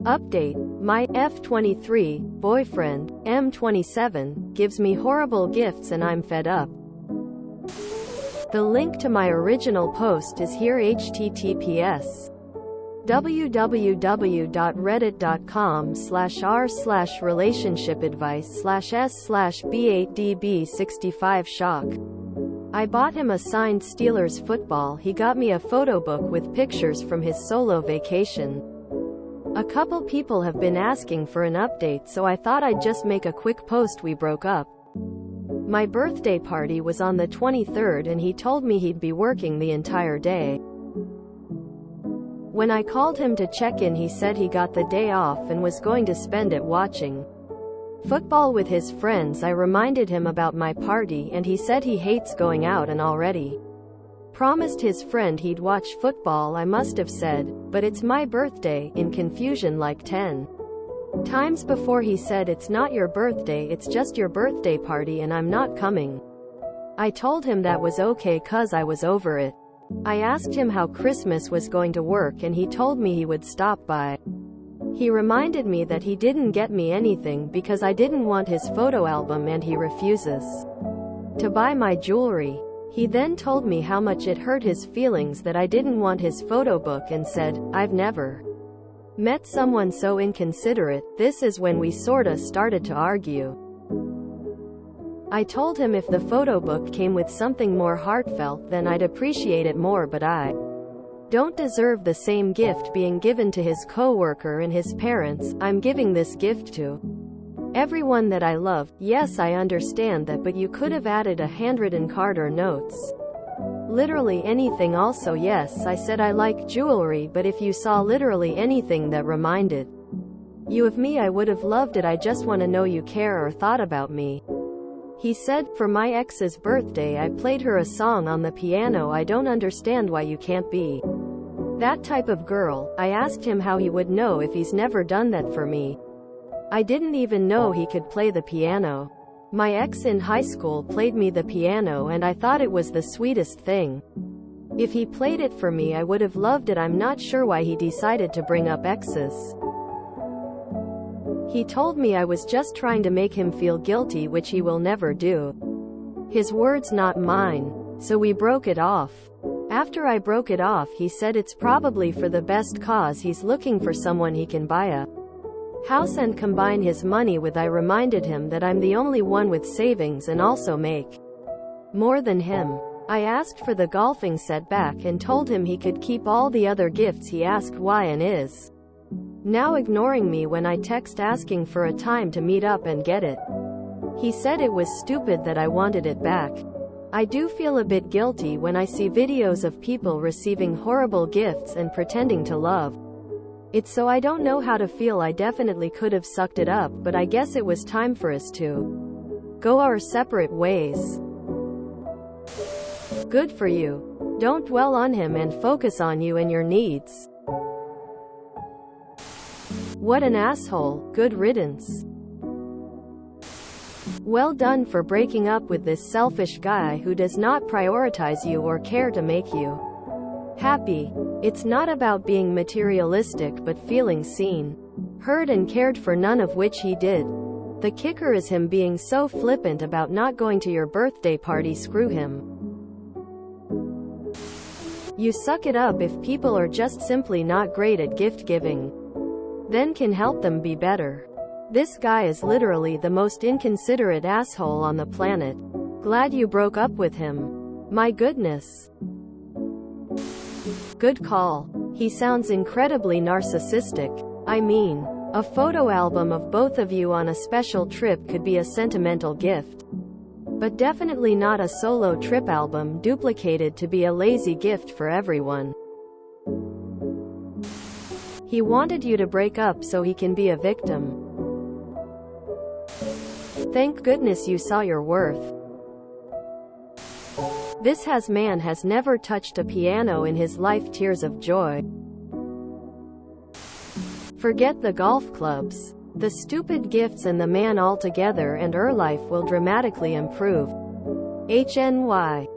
Update: my F23 boyfriend, M27, gives me horrible gifts and I'm fed up. The link to my original post is here. https www.reddit.com/r/relationshipadvice/s/b8db65shock. I bought him a signed Steelers football. He got me a photo book with pictures from his solo vacation. A couple people have been asking for an update, so I thought I'd just make a quick post. We broke up. My birthday party was on the 23rd and he told me he'd be working the entire day. When I called him to check in, he said he got the day off and was going to spend it watching football with his friends. I reminded him about my party and he said he hates going out and already promised his friend he'd watch football. I must have said, "But it's my birthday," in confusion like 10 times before. He said, "It's not your birthday, it's just your birthday party and I'm not coming." I told him that was okay cause I was over it. I asked him how Christmas was going to work and he told me he would stop by. He reminded me that he didn't get me anything because I didn't want his photo album and he refuses to buy my jewelry. He then told me how much it hurt his feelings that I didn't want his photo book and said, "I've never met someone so inconsiderate." This is when we sorta started to argue. I told him if the photo book came with something more heartfelt then I'd appreciate it more, but I don't deserve the same gift being given to his coworker and his parents. I'm giving this gift to everyone that I love. Yes, I understand that, but you could have added a handwritten card or notes. Literally anything. Also, yes, I said I like jewelry, but if you saw literally anything that reminded you of me, I would have loved it. I just want to know you care or thought about me. He said, "For my ex's birthday I played her a song on the piano. I don't understand why you can't be that type of girl." I asked him how he would know if he's never done that for me. I didn't even know he could play the piano. My ex in high school played me the piano and I thought it was the sweetest thing. If he played it for me I would have loved it. I'm not sure why he decided to bring up exes. He told me I was just trying to make him feel guilty, which he will never do. His words, not mine. So we broke it off. After I broke it off, he said it's probably for the best cause. He's looking for someone he can buy a house and combine his money with. I reminded him that I'm the only one with savings and also make more than him. I asked for the golfing set back and told him he could keep all the other gifts. He asked why and is now ignoring me when I text asking for a time to meet up and get it. He said it was stupid that I wanted it back. I do feel a bit guilty when I see videos of people receiving horrible gifts and pretending to love it, so I don't know how to feel. I definitely could have sucked it up, but I guess it was time for us to go our separate ways. Good for you. Don't dwell on him and focus on you and your needs. What an asshole. Good riddance. Well done for breaking up with this selfish guy who does not prioritize you or care to make you happy. It's not about being materialistic but feeling seen, heard and cared for, none of which he did. The kicker is him being so flippant about not going to your birthday party. Screw him. You suck it up. If people are just simply not great at gift giving, then can help them be better. This guy is literally the most inconsiderate asshole on the planet. Glad you broke up with him. My goodness. Good call. He sounds incredibly narcissistic. I mean, a photo album of both of you on a special trip could be a sentimental gift, but definitely not a solo trip album duplicated to be a lazy gift for everyone. He wanted you to break up so he can be a victim. Thank goodness you saw your worth. This man has never touched a piano in his life. Tears of joy. Forget the golf clubs, the stupid gifts and the man altogether, and her life will dramatically improve. HNY.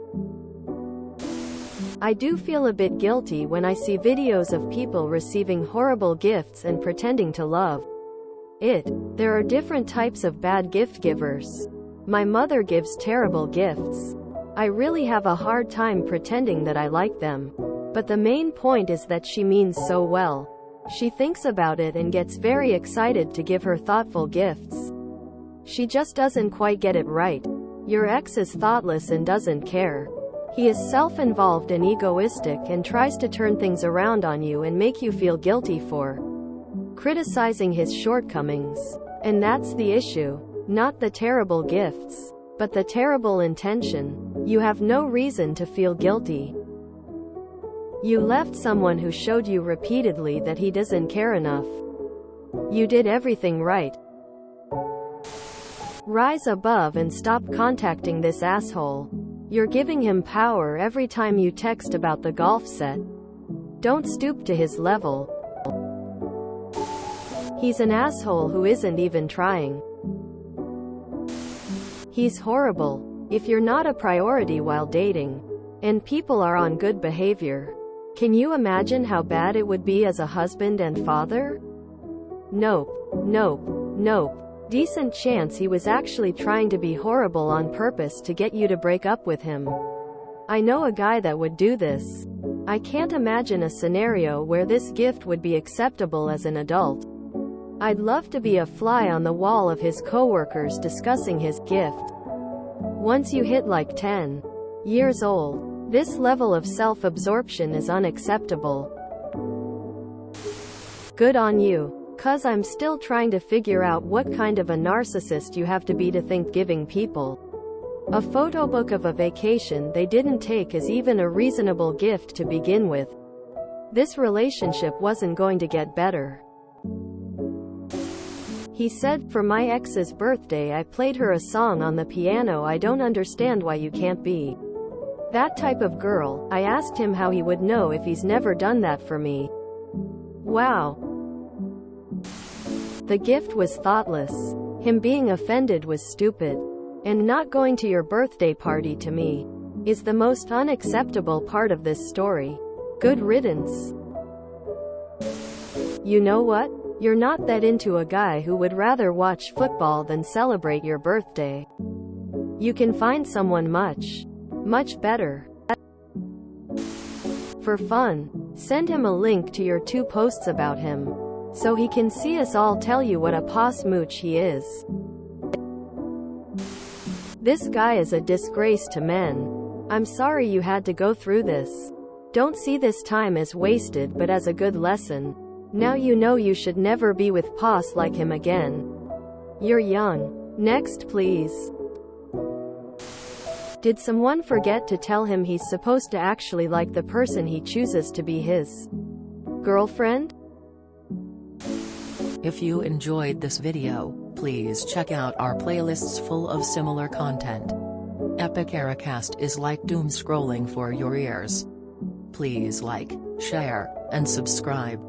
I do feel a bit guilty when I see videos of people receiving horrible gifts and pretending to love it. There are different types of bad gift givers. My mother gives terrible gifts. I really have a hard time pretending that I like them. But the main point is that she means so well. She thinks about it and gets very excited to give her thoughtful gifts. She just doesn't quite get it right. Your ex is thoughtless and doesn't care. He is self-involved and egoistic and tries to turn things around on you and make you feel guilty for criticizing his shortcomings. And that's the issue. Not the terrible gifts, but the terrible intention. You have no reason to feel guilty. You left someone who showed you repeatedly that he doesn't care enough. You did everything right. Rise above and stop contacting this asshole. You're giving him power every time you text about the golf set. Don't stoop to his level. He's an asshole who isn't even trying. He's horrible. If you're not a priority while dating, and people are on good behavior, can you imagine how bad it would be as a husband and father? Nope. Nope. Nope. Decent chance he was actually trying to be horrible on purpose to get you to break up with him. I know a guy that would do this. I can't imagine a scenario where this gift would be acceptable as an adult. I'd love to be a fly on the wall of his coworkers discussing his gift. Once you hit like 10 years old, this level of self-absorption is unacceptable. Good on you. 'Cause I'm still trying to figure out what kind of a narcissist you have to be to think giving people a photo book of a vacation they didn't take is even a reasonable gift to begin with. This relationship wasn't going to get better. He said, for my ex's birthday I played her a song on the piano. I don't understand why you can't be that type of girl. I asked him how he would know if he's never done that for me. Wow. The gift was thoughtless. Him being offended was stupid. And not going to your birthday party, to me, is the most unacceptable part of this story. Good riddance. You know what? You're not that into a guy who would rather watch football than celebrate your birthday. You can find someone much better. For fun, send him a link to your 2 posts about him, so he can see us all tell you what a pos mooch he is. This guy is a disgrace to men. I'm sorry you had to go through this. Don't see this time as wasted but as a good lesson. Now you know you should never be with pos like him again. You're young. Next please. Did someone forget to tell him he's supposed to actually like the person he chooses to be his girlfriend? If you enjoyed this video, please check out our playlists full of similar content. Epic Ericast is like doom scrolling for your ears. Please like, share, and subscribe.